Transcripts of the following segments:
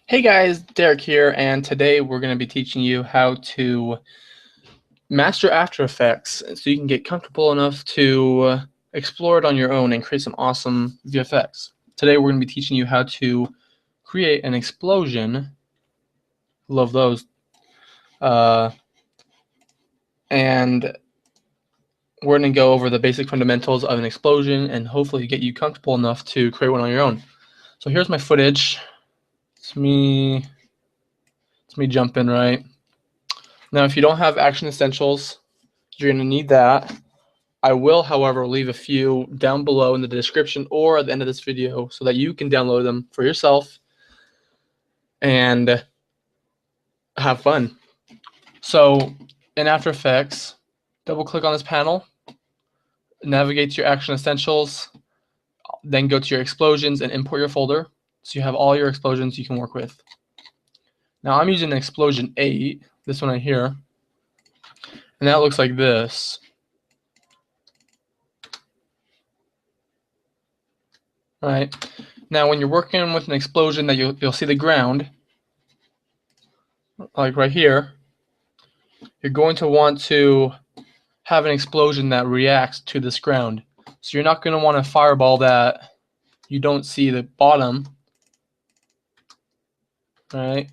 Hey guys, Derek here, and today we're going to be teaching you how to master After Effects so you can get comfortable enough to explore it on your own and create some awesome VFX. Today we're going to be teaching you how to create an explosion. Love those. And we're going to go over the basic fundamentals of an explosion and hopefully get you comfortable enough to create one on your own. So here's my footage. It's me jumping, right? Now, if you don't have Action Essentials, you're going to need that. I will, however, leave a few down below in the description or at the end of this video so that you can download them for yourself and have fun. So in After Effects, double click on this panel, navigate to your Action Essentials, then go to your explosions and import your folder so you have all your explosions you can work with. Now I'm using Explosion 8, this one right here, and that looks like this. All right. Now when you're working with an explosion that you'll see the ground, like right here, you're going to want to have an explosion that reacts to this ground. So you're not going to want to fireball that you don't see the bottom, right?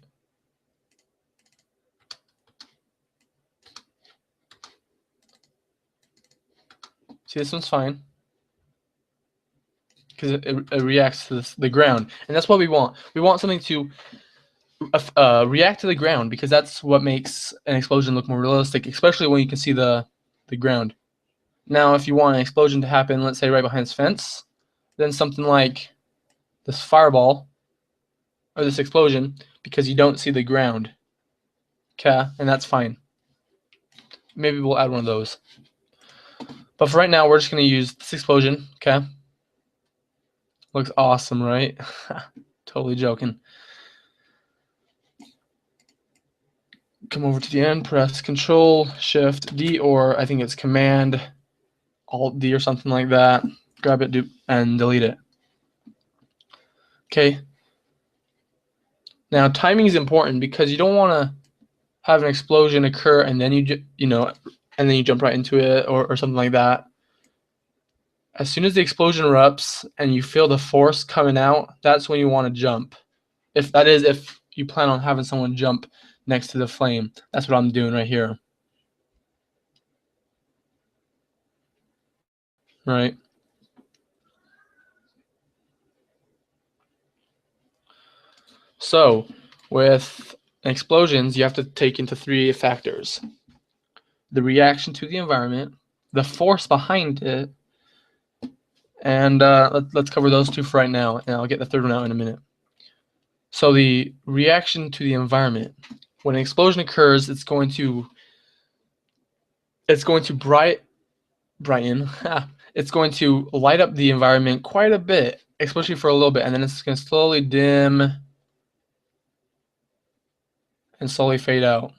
See, this one's fine because it reacts to the ground, and that's what we want. We want something to react to the ground because that's what makes an explosion look more realistic, especially when you can see the ground. Now, if you want an explosion to happen, let's say right behind this fence, then something like this fireball or this explosion, because you don't see the ground. Okay, and that's fine. Maybe we'll add one of those. But for right now, we're just going to use this explosion. Okay. Looks awesome, right? Totally joking. Come over to the end, press Control Shift D, or I think it's Command Alt D or something like that. Grab it and delete it. Okay. Now timing is important because you don't want to have an explosion occur and then you jump right into it or something like that. As soon as the explosion erupts and you feel the force coming out, that's when you want to jump. If you plan on having someone jump next to the flame. That's what I'm doing right here. Right. So with explosions, you have to take into three factors: the reaction to the environment, the force behind it, and let's cover those two for right now, and I'll get the third one out in a minute. So the reaction to the environment. When an explosion occurs, it's going to brighten. It's going to light up the environment quite a bit, especially for a little bit, and then it's going to slowly dim and slowly fade out.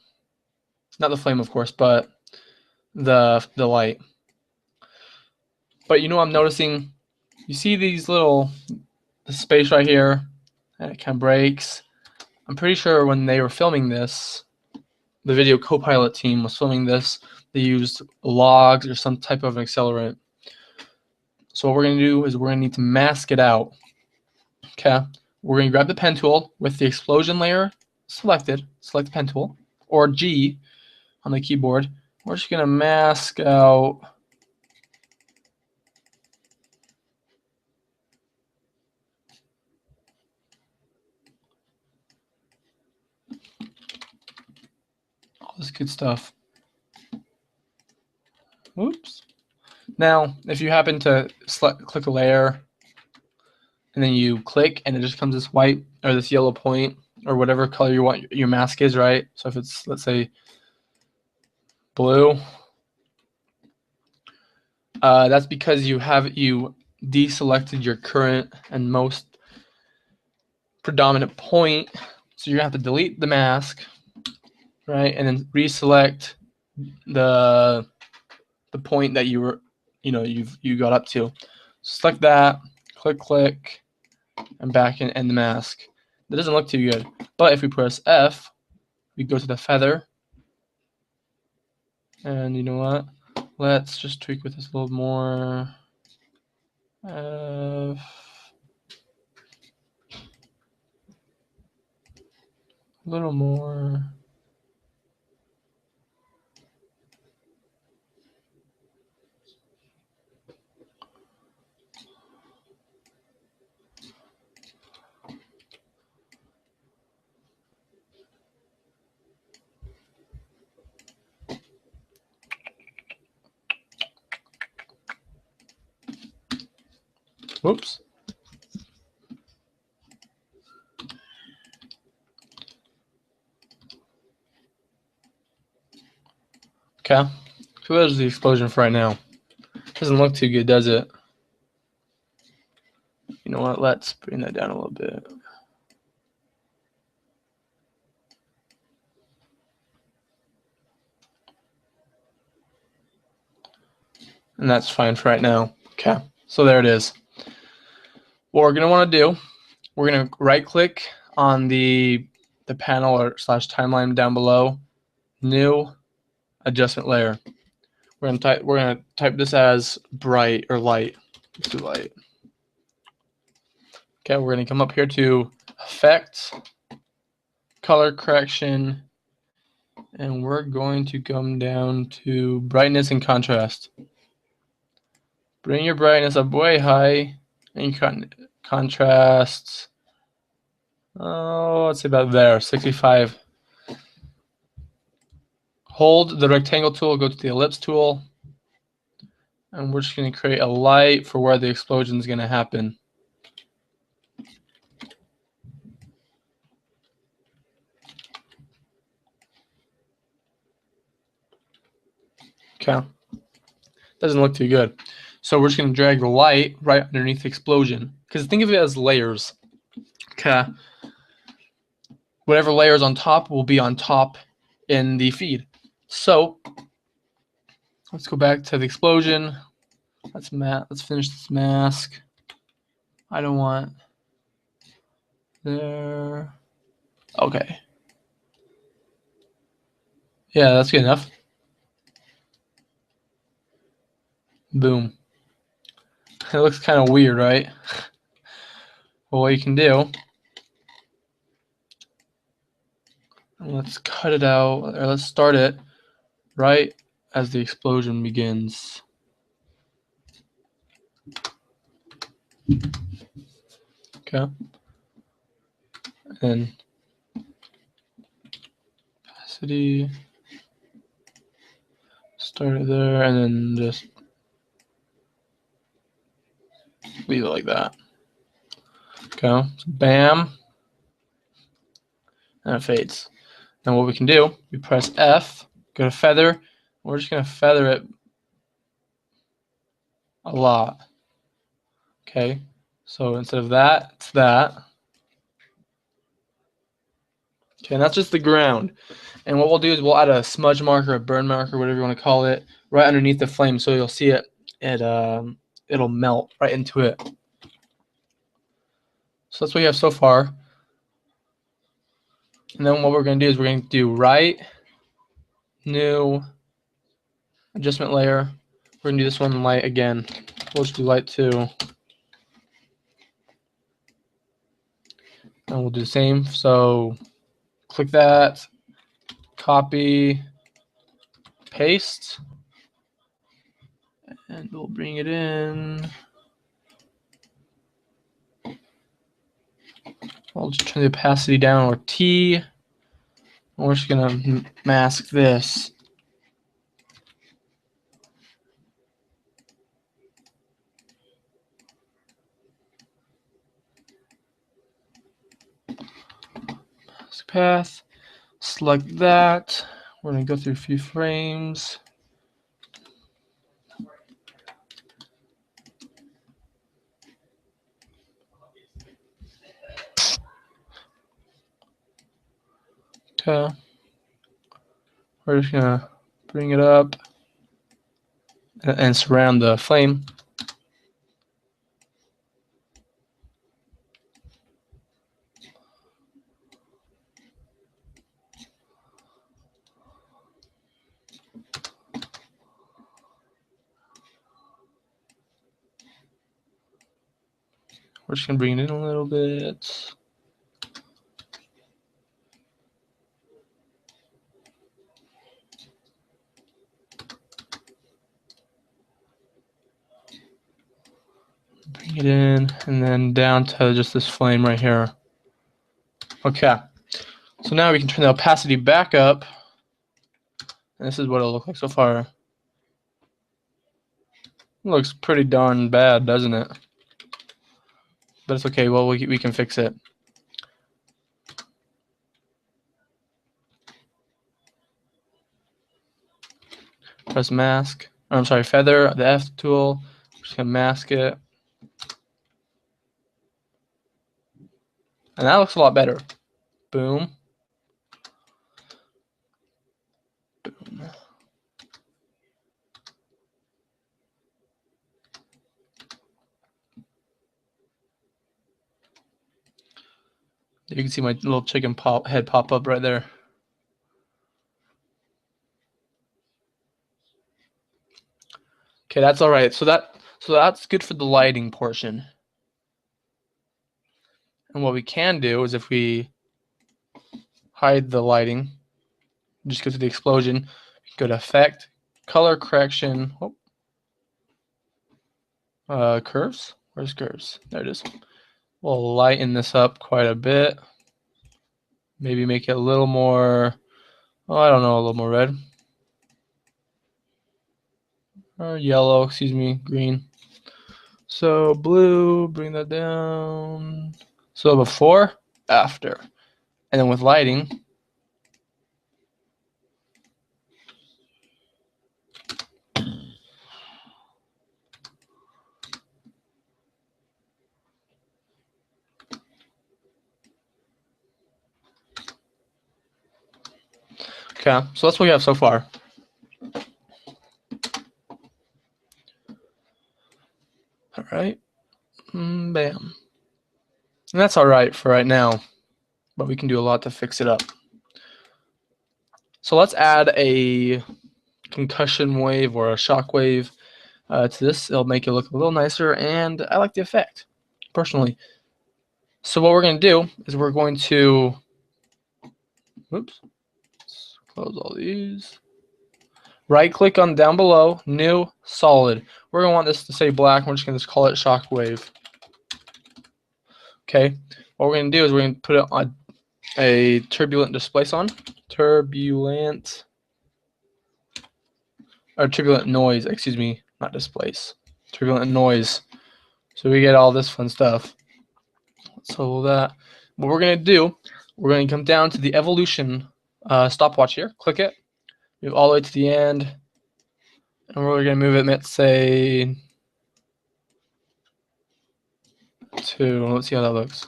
Not the flame, of course, but the light. But I'm noticing, you see these the space right here, and it kind of breaks. I'm pretty sure when they were filming this, the video co-pilot team was filming this, they used logs or some type of accelerant. So what we're going to do is we're going to need to mask it out. Okay, we're going to grab the pen tool with the explosion layer selected, select the pen tool, or G on the keyboard. We're just going to mask out all this good stuff. Oops. Now, if you happen to click a layer and then you click and it just comes this white or this yellow point or whatever color you want your mask is, right? So if it's, let's say, blue, that's because you deselected your current and most predominant point. So you're gonna have to delete the mask, right, and then reselect the point that you got up to. Select that, click, and back and end the mask. That doesn't look too good. But if we press F, we go to the feather. And you know what? Let's just tweak with this a little more. A little more. Whoops. Okay. So there's the explosion for right now. Doesn't look too good, does it? You know what? Let's bring that down a little bit. And that's fine for right now. Okay. So there it is. What we're going to want to do, we're going to right click on the panel or / timeline down below, new adjustment layer. We're gonna type this as bright or light. Let's do light. Okay, we're gonna come up here to effects, color correction, and we're going to come down to brightness and contrast. Bring your brightness up way high and contrast. Oh, let's say about there, 65. Hold the rectangle tool, go to the ellipse tool, and we're just going to create a light for where the explosion is going to happen. Okay. Doesn't look too good. So we're just going to drag the light right underneath the explosion. Because think of it as layers. Okay. Whatever layer is on top will be on top in the feed. So let's go back to the explosion. Let's finish this mask. I don't want there. Okay. Yeah, that's good enough. Boom. It looks kind of weird, right? Well, what you can do, let's cut it out, or let's start it right as the explosion begins. Okay. And opacity, start it there, and then just leave it like that. Okay, so bam, and it fades. Now what we can do, we press F, go to feather, we're just going to feather it a lot. Okay, so instead of that, it's that. Okay, and that's just the ground. And what we'll do is we'll add a smudge marker, a burn marker, whatever you want to call it, right underneath the flame, so you'll see it. It'll melt right into it. So that's what we have so far. And then what we're going to do is we're going to do right, new, adjustment layer. We're going to do this one light again. We'll just do light 2. And we'll do the same. So click that, copy, paste, and we'll bring it in. I'll just turn the opacity down, or T. And we're just going to mask this. Mask path. Select that. We're going to go through a few frames. Okay. We're just going to bring it up and surround the flame. We're just gonna bring it in a little bit. Bring it in, and then down to just this flame right here. Okay, so now we can turn the opacity back up. And this is what it'll look like so far. It looks pretty darn bad, doesn't it? But it's okay, well, we can fix it. Press mask, or I'm sorry, feather, the F tool. Just gonna mask it. And that looks a lot better. Boom. Boom. You can see my little chicken head pop up right there. Okay, that's all right. So that's good for the lighting portion. And what we can do is if we hide the lighting, just go to the explosion, go to effect, color correction, curves. Where's curves? There it is. We'll lighten this up quite a bit. Maybe make it a little more, I don't know, a little more red. Or yellow, excuse me, green. So blue, bring that down. So before, after. And then with lighting, okay, so that's what we have so far. All right, bam. And that's all right for right now, but we can do a lot to fix it up. So let's add a concussion wave or a shock wave to this. It'll make it look a little nicer, and I like the effect, personally. So what we're going to do is we're going to, oops, let's close all these. Right click on down below, new, solid. We're going to want this to say black. We're just going to call it shockwave. Okay, what we're going to do is we're going to put it on a turbulent displace on. Turbulent noise, excuse me, not displace. Turbulent noise. So we get all this fun stuff. So that, what we're going to do, we're going to come down to the evolution stopwatch here. Click it. Move all the way to the end. And we're going to move it, let's say, to, let's see how that looks.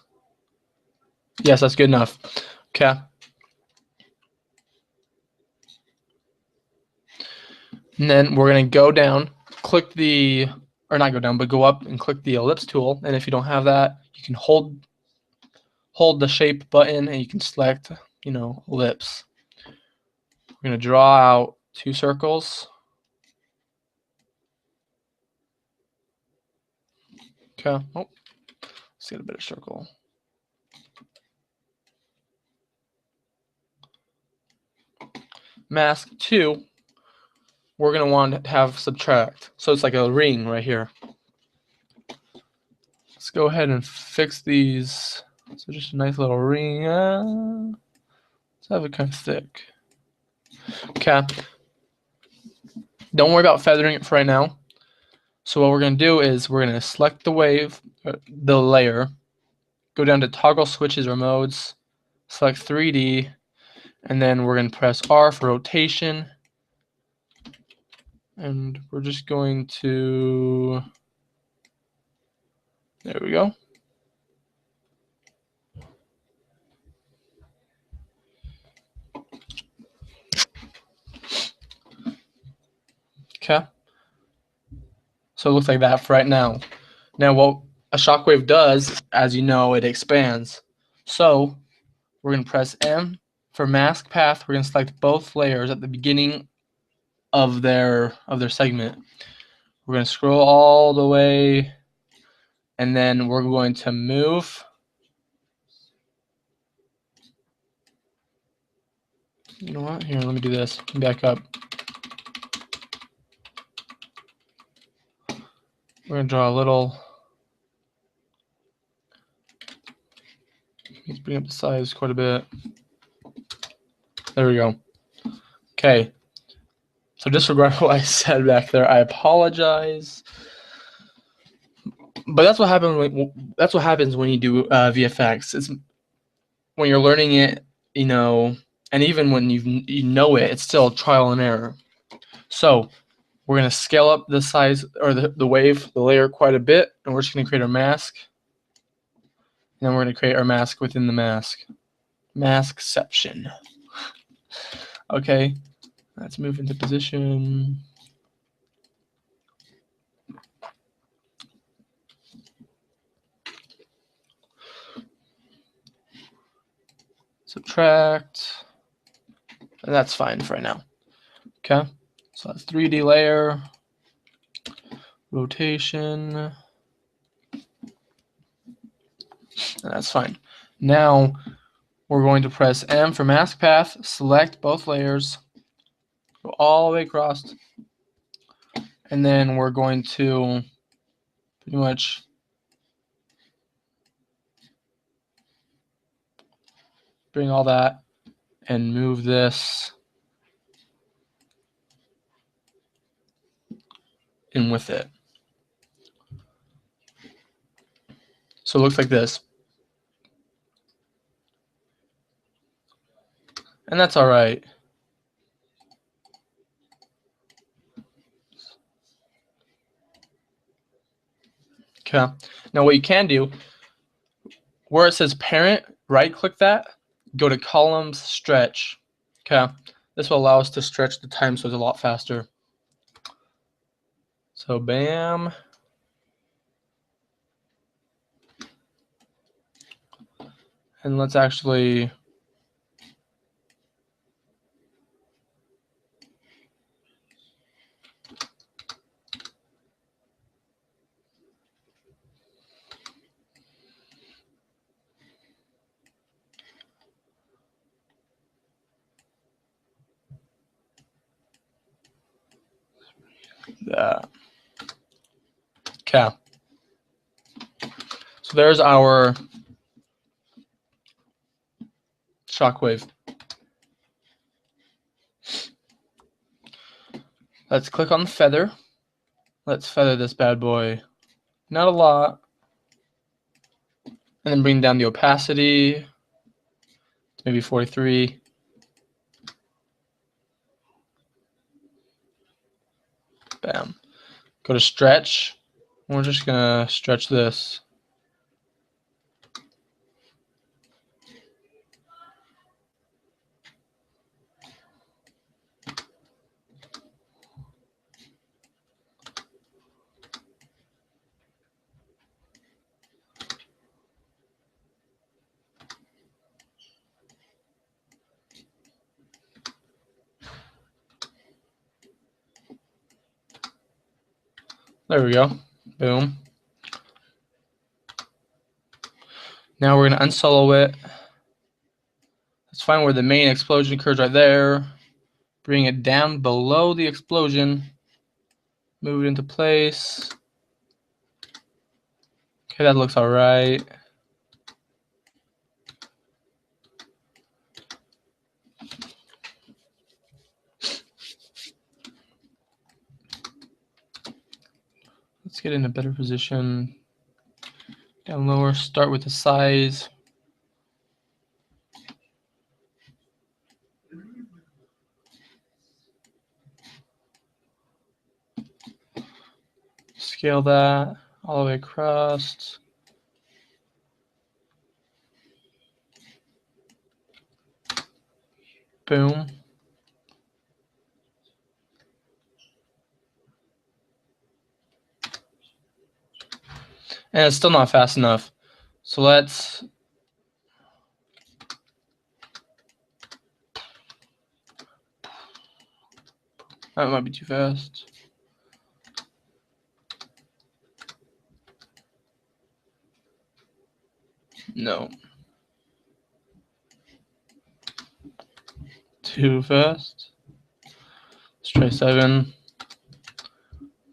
Yes, that's good enough. Okay. And then we're going to go down, click the, or not go down, but go up and click the ellipse tool. And if you don't have that, you can hold the shape button and you can select, ellipse. We're going to draw out 2 circles. Okay. Oh, let's get a better circle. Mask 2, we're going to want to have subtract. So it's like a ring right here. Let's go ahead and fix these. So just a nice little ring. Let's have it kind of thick. Okay. Don't worry about feathering it for right now. So what we're going to do is we're going to select the wave, the layer, go down to toggle switches or modes, select 3D, and then we're going to press R for rotation. And we're just going to, there we go. Okay. So it looks like that for right now. Now what a shockwave does, as you know, it expands. So we're going to press M for mask path. We're going to select both layers at the beginning of their segment. We're going to scroll all the way And then we're going to move. You know what? Here, let me do this. Back up. We're going to draw a little. Let's bring up the size quite a bit. There we go. Okay. So disregard what I said back there. I apologize. But that's what happens when you do VFX. It's when you're learning it, you know, and even when you know it, it's still trial and error. So we're going to scale up the size or the wave, the layer quite a bit, and we're just going to create our mask. And then we're going to create our mask within the mask. Maskception. Okay, let's move into position. Subtract. And that's fine for right now. Okay, so that's 3D layer. Rotation. And that's fine. Now we're going to press M for mask path, select both layers, go all the way across, and then we're going to pretty much bring all that and move this in with it. So it looks like this. And that's all right. Okay. Now what you can do, where it says parent, right click that, go to columns, stretch. Okay. This will allow us to stretch the time so it's a lot faster. So bam. And let's actually that. Okay. So there's our shockwave. Let's click on the feather. Let's feather this bad boy. Not a lot. And then bring down the opacity. Maybe 43. Bam. Go to stretch. We're just gonna stretch this. There we go. Boom. Now we're going to unsolo it. Let's find where the main explosion occurs right there. Bring it down below the explosion. Move it into place. Okay, that looks all right. Let's get in a better position. Down lower, start with the size. Scale that all the way across. Boom. And it's still not fast enough. So let's that might be too fast. No. Too fast. Let's try 7.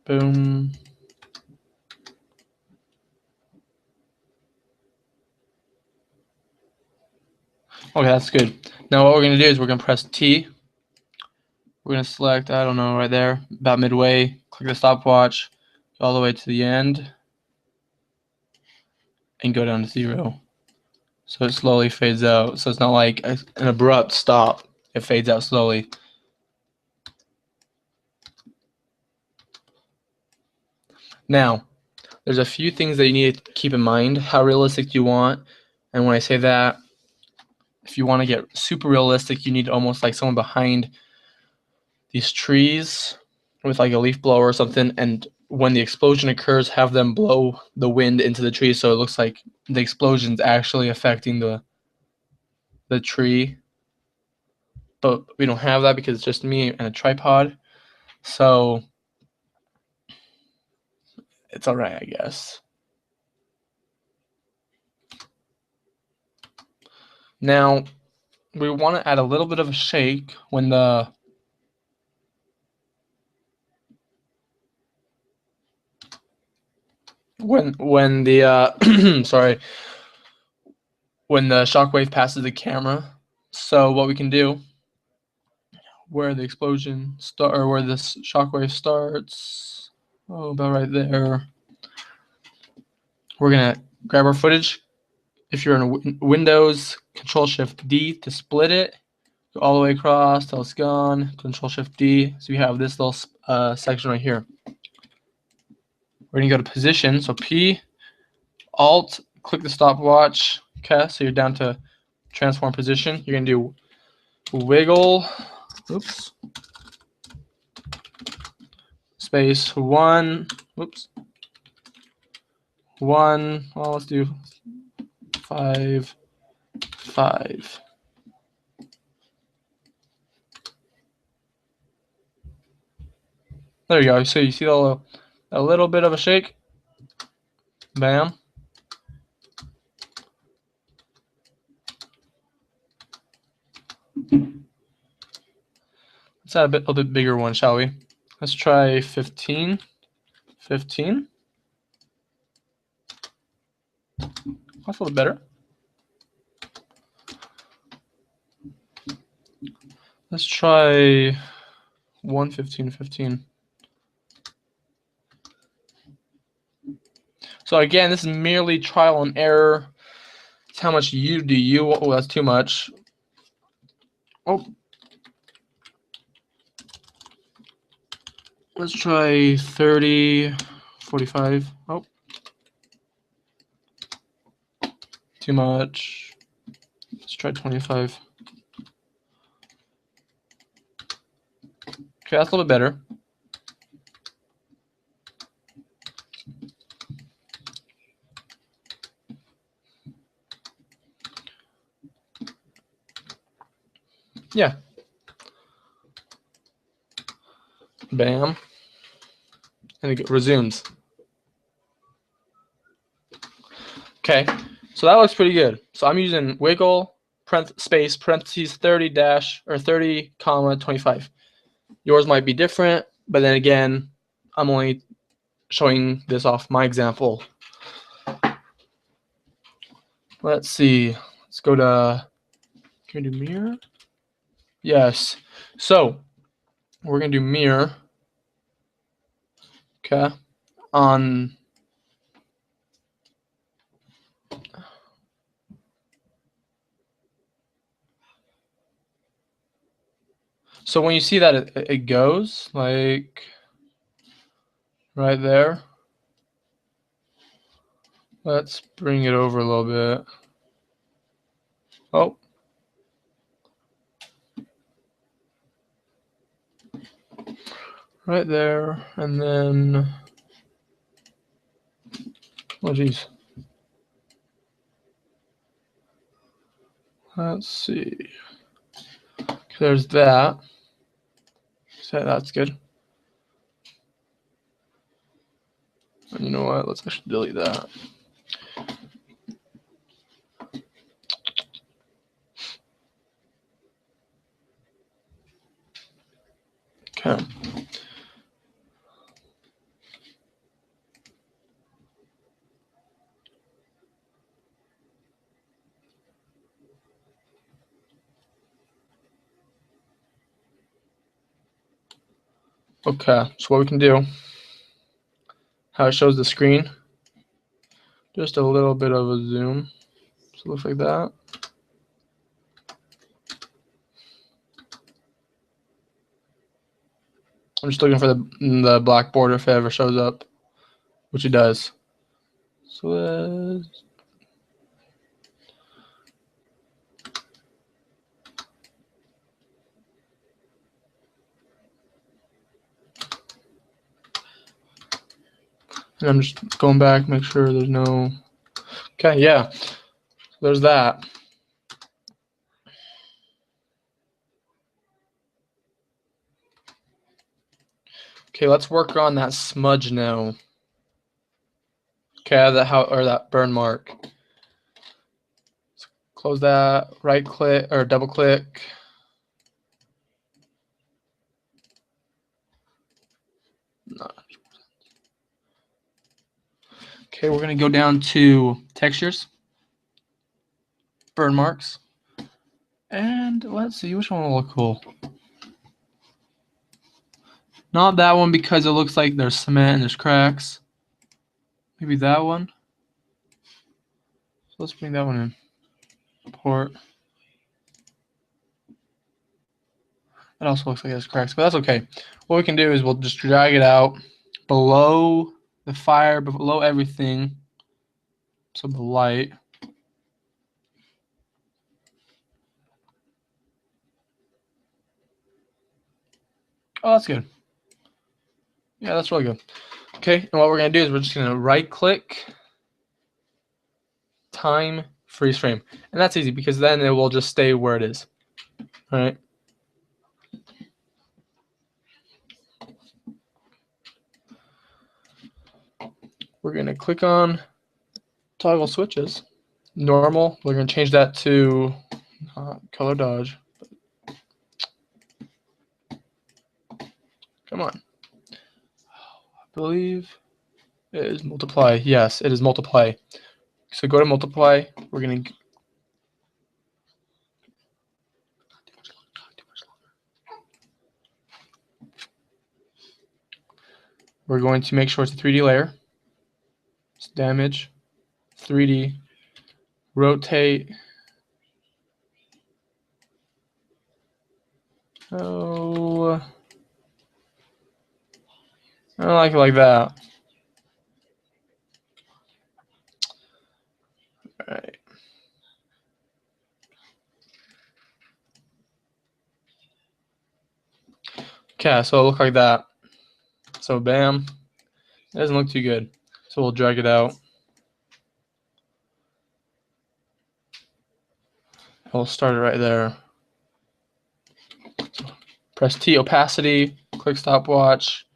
Boom. Okay, that's good. Now what we're going to do is we're going to press T. We're going to select, I don't know, right there, about midway. Click the stopwatch, go all the way to the end, and go down to 0. So it slowly fades out. So it's not like an abrupt stop. It fades out slowly. Now, there's a few things that you need to keep in mind. How realistic do you want? And when I say that, if you want to get super realistic, you need almost like someone behind these trees with like a leaf blower or something, and when the explosion occurs, have them blow the wind into the tree so it looks like the explosion's actually affecting the tree. But we don't have that because it's just me and a tripod, so it's all right, I guess. Now we want to add a little bit of a shake when the sorry, when the shockwave passes the camera. So what we can do, where the explosion start or where this shockwave starts, about right there, we're gonna grab our footage. If you're in Windows, Control-Shift-D to split it, go all the way across till it's gone. Control-Shift-D, so you have this little section right here. We're gonna go to position, so P, Alt, click the stopwatch. Okay, so you're down to transform position. You're gonna do wiggle, oops, space 1, oops, 1. Well, let's do 5, 5. There you go. So you see a little bit of a shake. Bam. Let's add a little bit bigger one, shall we? Let's try 15. 15. That's a little better. Let's try 115, 15. So again, this is merely trial and error. It's how much you do you. Oh, that's too much. Oh. Let's try 30, 45. Oh. Too much. Let's try 25. Okay, that's a little bit better. Yeah. Bam. And it resumes. Okay, so that looks pretty good. So I'm using wiggle, space, parentheses, 30 dash, or 30, comma, 25. Yours might be different, but then again, I'm only showing this off my example. Let's see. Let's go to, can we do mirror? Yes. So we're going to do mirror. Okay. On so when you see that it goes like right there. Let's bring it over a little bit. Oh. Right there, and then, oh geez. Let's see. There's that. So that's good. And you know what? Let's actually delete that. Okay. Okay, so what we can do, how it shows the screen, just a little bit of a zoom. So it looks like that. I'm just looking for the black border if it ever shows up, which it does. So and I'm just going back, make sure there's no. Okay, yeah, there's that. Okay, let's work on that smudge now. Okay, that burn mark. Close that, right click or double click. No. Okay, we're gonna go down to textures, burn marks, and let's see which one will look cool. Not that one because it looks like there's cement and there's cracks. Maybe that one. So let's bring that one in. Port. It also looks like it has cracks, but that's okay. What we can do is we'll just drag it out below the fire, below everything. So the light. Oh, that's good. Yeah, that's really good. Okay, and what we're gonna do is we're just gonna right click, time, freeze frame. And that's easy because then it will just stay where it is. All right. We're gonna click on toggle switches. Normal, we're gonna change that to color dodge. Come on. I believe it is multiply. Yes, it is multiply. So go to multiply. We're going to make sure it's a 3D layer. It's damage, 3D, rotate. Oh, I don't like it like that. All right. Okay, so it'll look like that. So bam, it doesn't look too good. So we'll drag it out. We'll start it right there. So press T opacity, click stopwatch.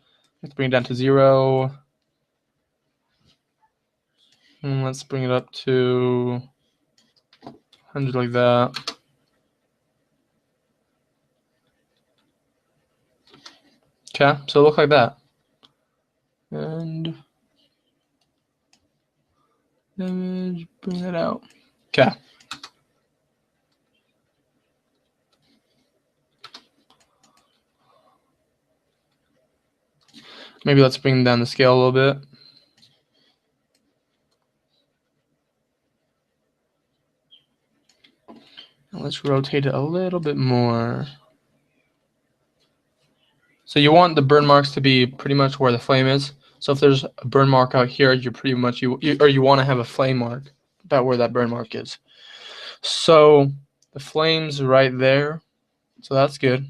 Let's bring it down to 0. And let's bring it up to 100 like that. Okay, so it looks like that. And image, bring that out. Okay. Maybe let's bring down the scale a little bit. And let's rotate it a little bit more. So you want the burn marks to be pretty much where the flame is. So if there's a burn mark out here, you're pretty much you want to have a flame mark about where that burn mark is. So the flame's right there. So that's good.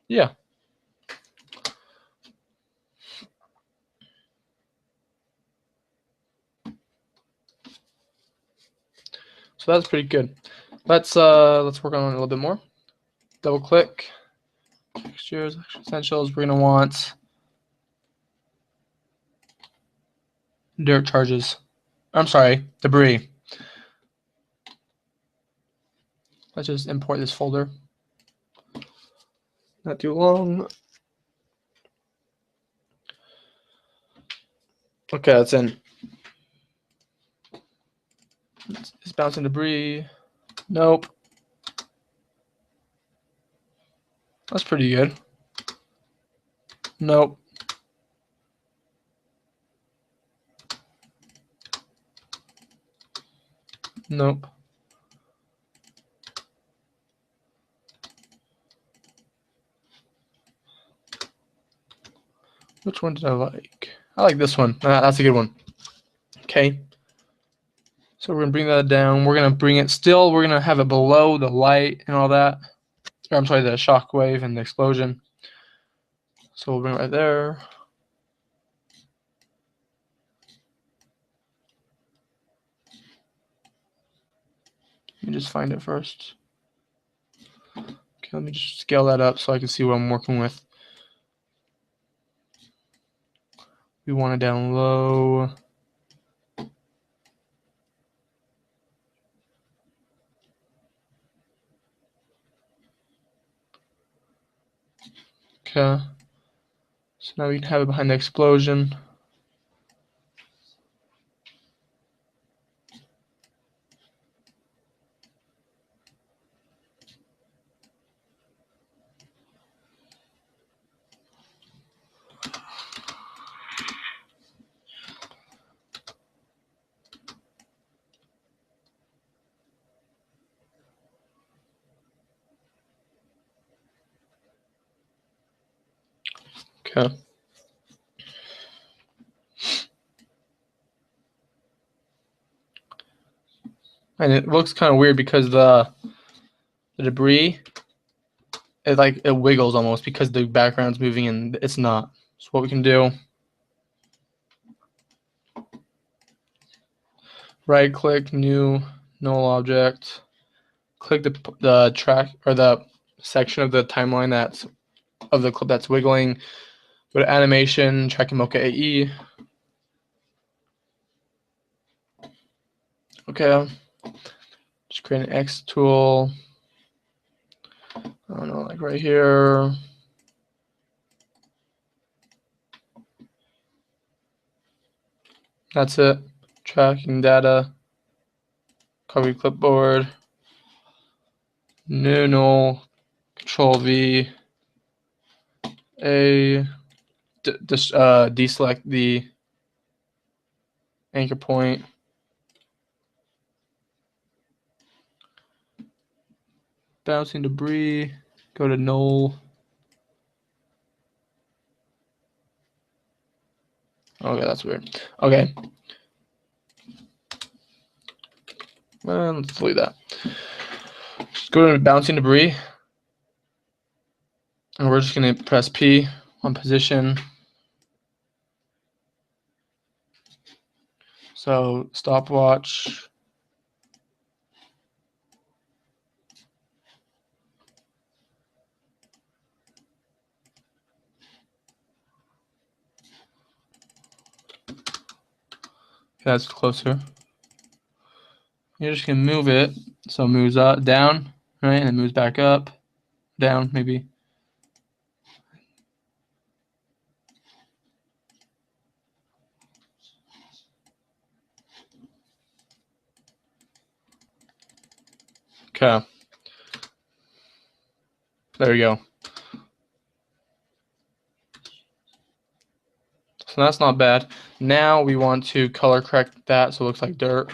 Yeah. So that's pretty good. Let's work on it a little bit more. Double click. Textures, essentials. We're gonna want dirt charges. I'm sorry, debris. Let's just import this folder. Not too long. Okay, that's in. It's bouncing debris. Nope. That's pretty good. Nope. Nope. Which one did I like? I like this one. That's a good one. Okay. So we're going to bring that down. We're going to bring it still. We're going to have it below the light and all that. Or, I'm sorry, the shock wave and the explosion. So we'll bring it right there. Let me just find it first. Okay, let me just scale that up so I can see what I'm working with. We want it down low. Okay. So now we can have it behind the explosion. Okay. And it looks kind of weird because the debris, it wiggles almost because the background's moving and it's not. So what we can do, right click, new, null object, click the track or the section of the timeline that's of the clip that's wiggling, go to animation, track and mocha AE. Okay. Just create an X tool. I don't know, like right here. That's it. Tracking data. Copy clipboard. New null. Control V. Deselect the anchor point. Bouncing debris. Go to null. Okay, that's weird. Okay. Let's delete that. Just go to bouncing debris. And we're just going to press P on position. So stopwatch. That's closer. You're just gonna move it so it moves up, down, right, and it moves back up, down, maybe. Okay. There we go. So that's not bad. Now we want to color correct that so it looks like dirt.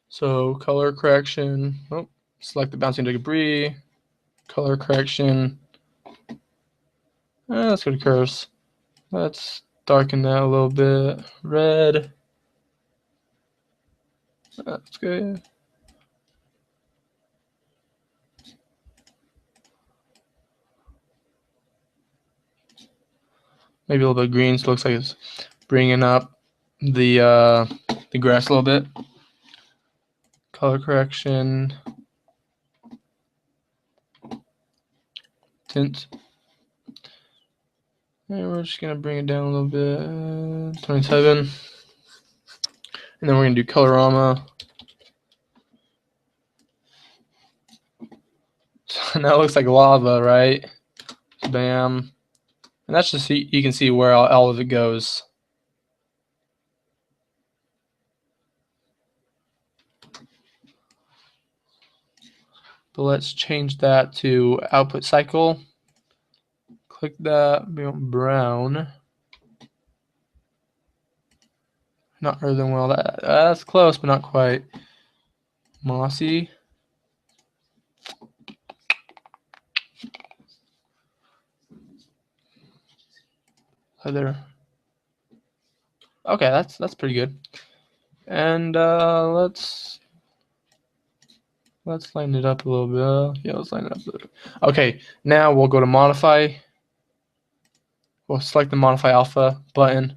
So color correction. Oh, select the bouncing debris. Color correction. Let's go to curves. Let's darken that a little bit. Red. That's good. Maybe a little bit of green, so it looks like it's bringing up the grass a little bit. Color correction. Tint. And we're just gonna bring it down a little bit. 27. And then we're gonna do colorama. So now it looks like lava, right? Bam. And that's just so you can see where all of it goes. But let's change that to output cycle. Click that, brown. Not earthen well. That's close, but not quite. Mossy. Leather. Okay, that's pretty good. And let's line it up a little bit. Yeah, let's line it up a little bit. Okay, now we'll go to modify. We'll select the modify alpha button.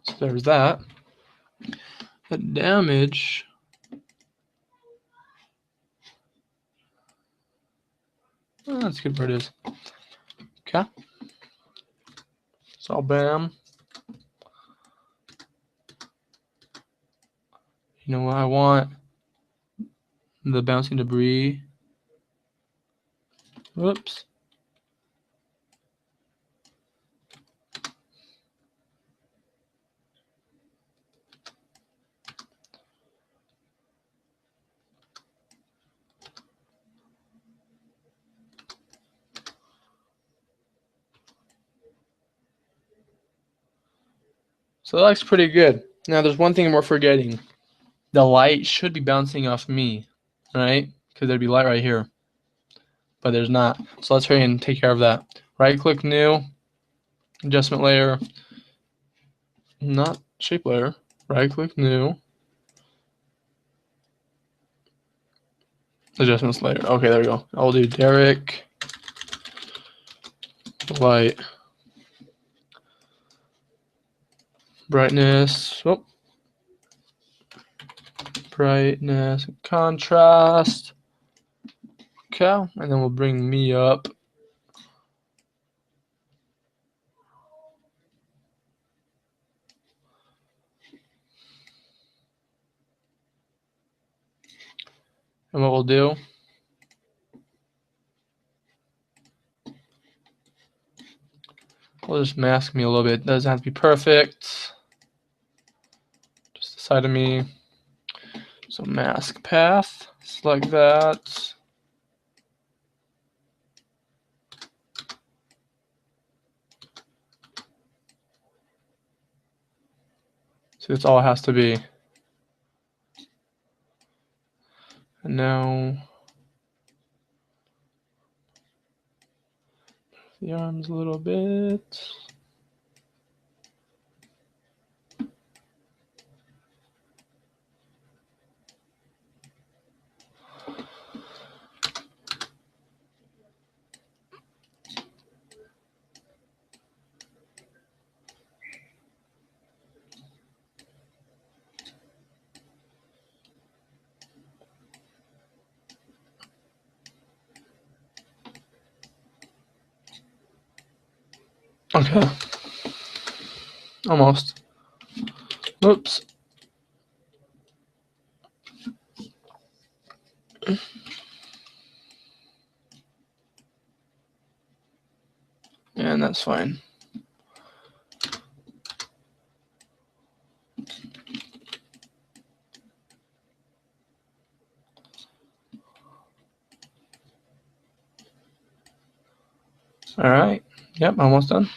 So there's that. The damage. Oh, that's good where it is. Okay. So bam. You know what I want? The bouncing debris. Whoops. So that looks pretty good. Now there's one thing we're forgetting. The light should be bouncing off me, right? Because there'd be light right here. But there's not. So let's hurry and take care of that. Right click new, adjustment layer, not shape layer. Right click new, adjustments layer. Okay, there we go. I'll do Derek light brightness. Oh, brightness contrast. Okay, and then we'll bring me up. And what we'll do, we'll just mask me a little bit. It doesn't have to be perfect. Just the side of me. So mask path, select that. So that's all it has to be. And now the arms a little bit. Okay. Almost. Whoops. And that's fine. All right. Yep, almost done.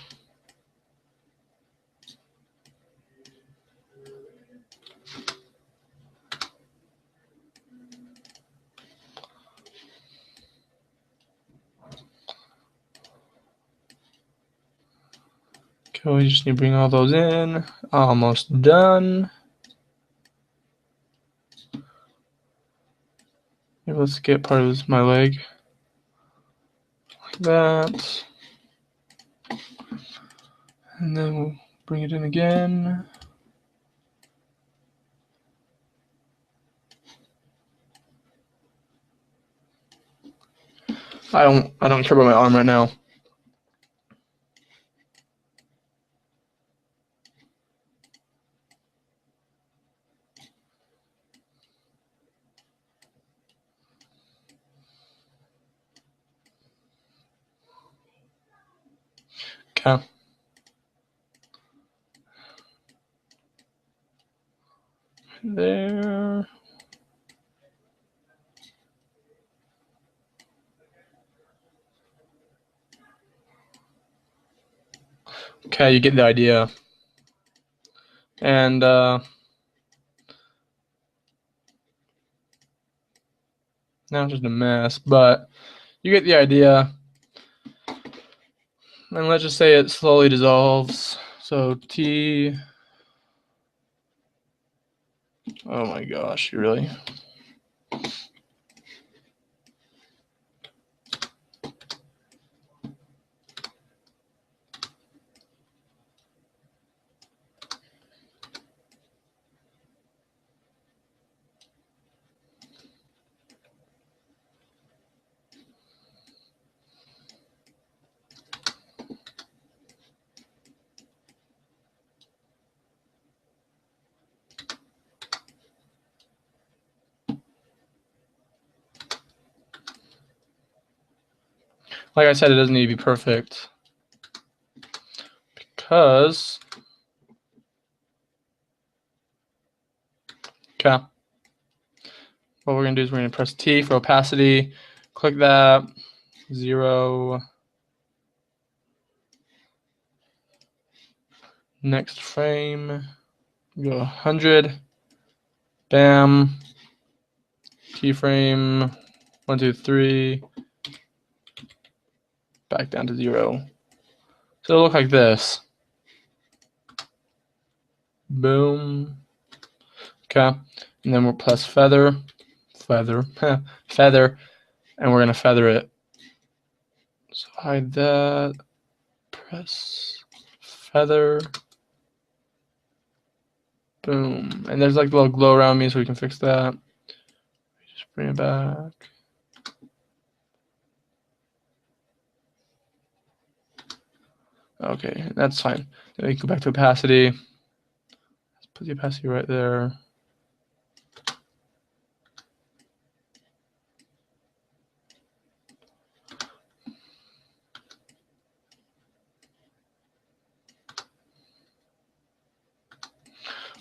Okay, we just need to bring all those in. Almost done. Maybe let's get part of my leg. Like that. And then we'll bring it in again. I don't care about my arm right now. Okay. There. Okay, you get the idea. And now it's just a mess, but you get the idea. And let's just say it slowly dissolves. So T. Oh my gosh, you really? Like I said, it doesn't need to be perfect because, okay, what we're going to do is we're going to press T for opacity, click that, 0, next frame, go 100, bam, keyframe, 1, 2, 3, back down to 0. So it'll look like this. Boom. Okay, and then we'll press feather, feather, and we're gonna feather it. So hide that, press feather, boom. And there's like a little glow around me, so we can fix that. Just bring it back. Okay, that's fine. Then we can go back to opacity. Let's put the opacity right there.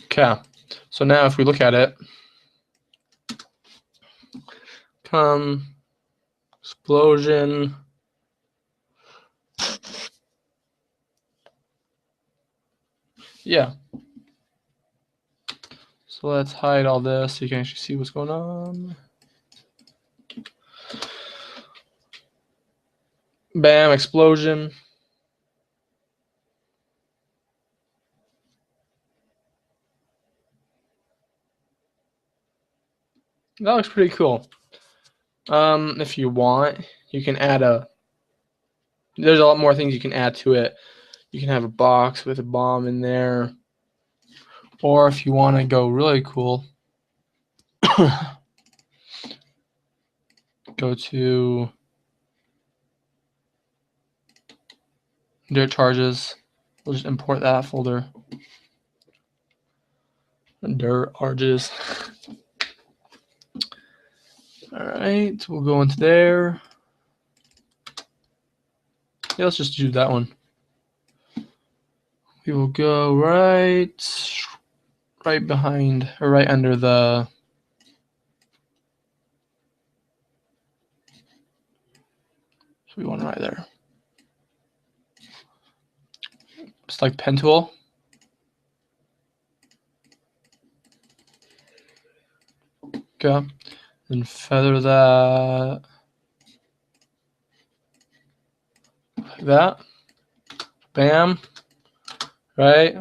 Okay, so now if we look at it, explosion. Yeah. So let's hide all this so you can actually see what's going on. Bam, explosion. That looks pretty cool. If you want, you can add there's a lot more things you can add to it. You can have a box with a bomb in there. Or if you want to go really cool, go to Derek charges. We'll just import that folder. Derek charges. All right, we'll go into there. Yeah, let's just do that one. We will go right behind, or right under the so we want right there. Select pen tool. Okay. And feather that like that. Bam. Right.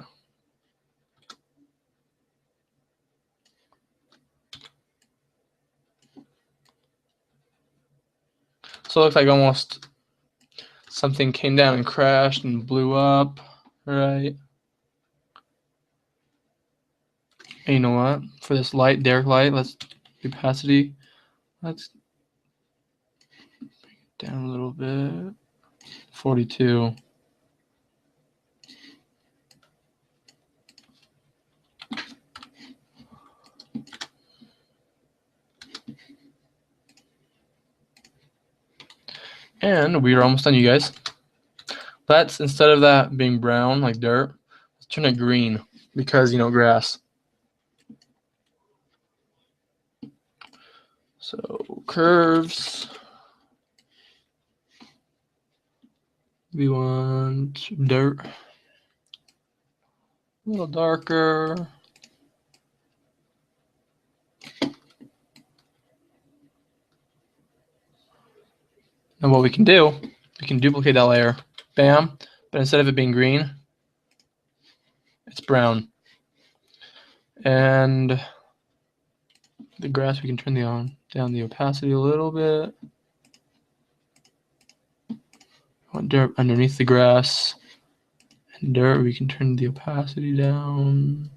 So it looks like almost something came down and crashed and blew up. Right. And you know what? For this light, Derek light, let's opacity. Let's down a little bit. 42. And we are almost done, you guys. Let's, instead of that being brown like dirt, let's turn it green because, grass. So curves. We want dirt. A little darker. And what we can do, we can duplicate that layer. Bam. But instead of it being green, it's brown. And the grass, we can turn down the opacity a little bit. Want dirt underneath the grass. And dirt, we can turn the opacity down.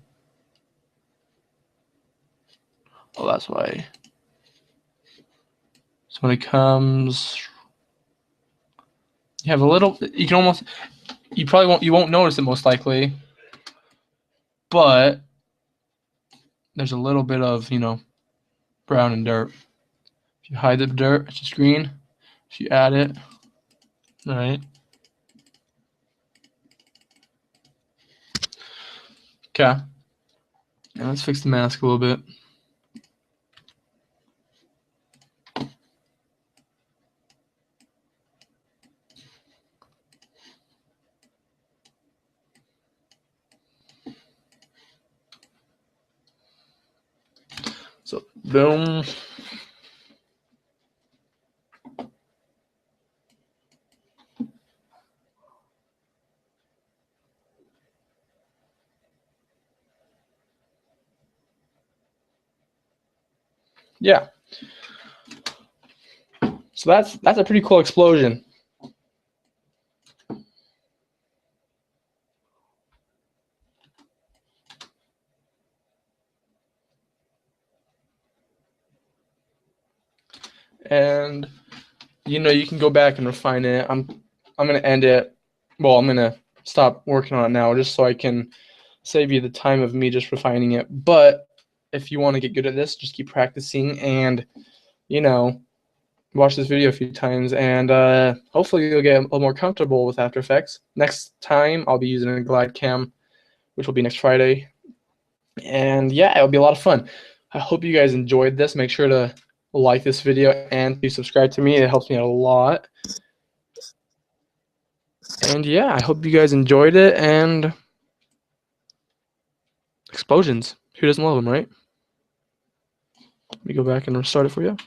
Oh, that's why. So when it comes, you have a little, you won't notice it most likely, but there's a little bit of, brown and dirt. If you hide the dirt, it's just green. If you add it, all right. Okay. And let's fix the mask a little bit. So, boom. Yeah. So that's a pretty cool explosion. And you can go back and refine it. I'm gonna end it. Well, I'm gonna stop working on it now just so I can save you the time of me just refining it. But if you want to get good at this, just keep practicing and watch this video a few times, and hopefully you'll get a little more comfortable with After Effects. Next time I'll be using a glide cam, which will be next Friday. And yeah, it'll be a lot of fun. I hope you guys enjoyed this. Make sure to like this video and to subscribe to me. It helps me out a lot. And yeah, I hope you guys enjoyed it. And explosions. Who doesn't love them, right? Let me go back and restart it for you.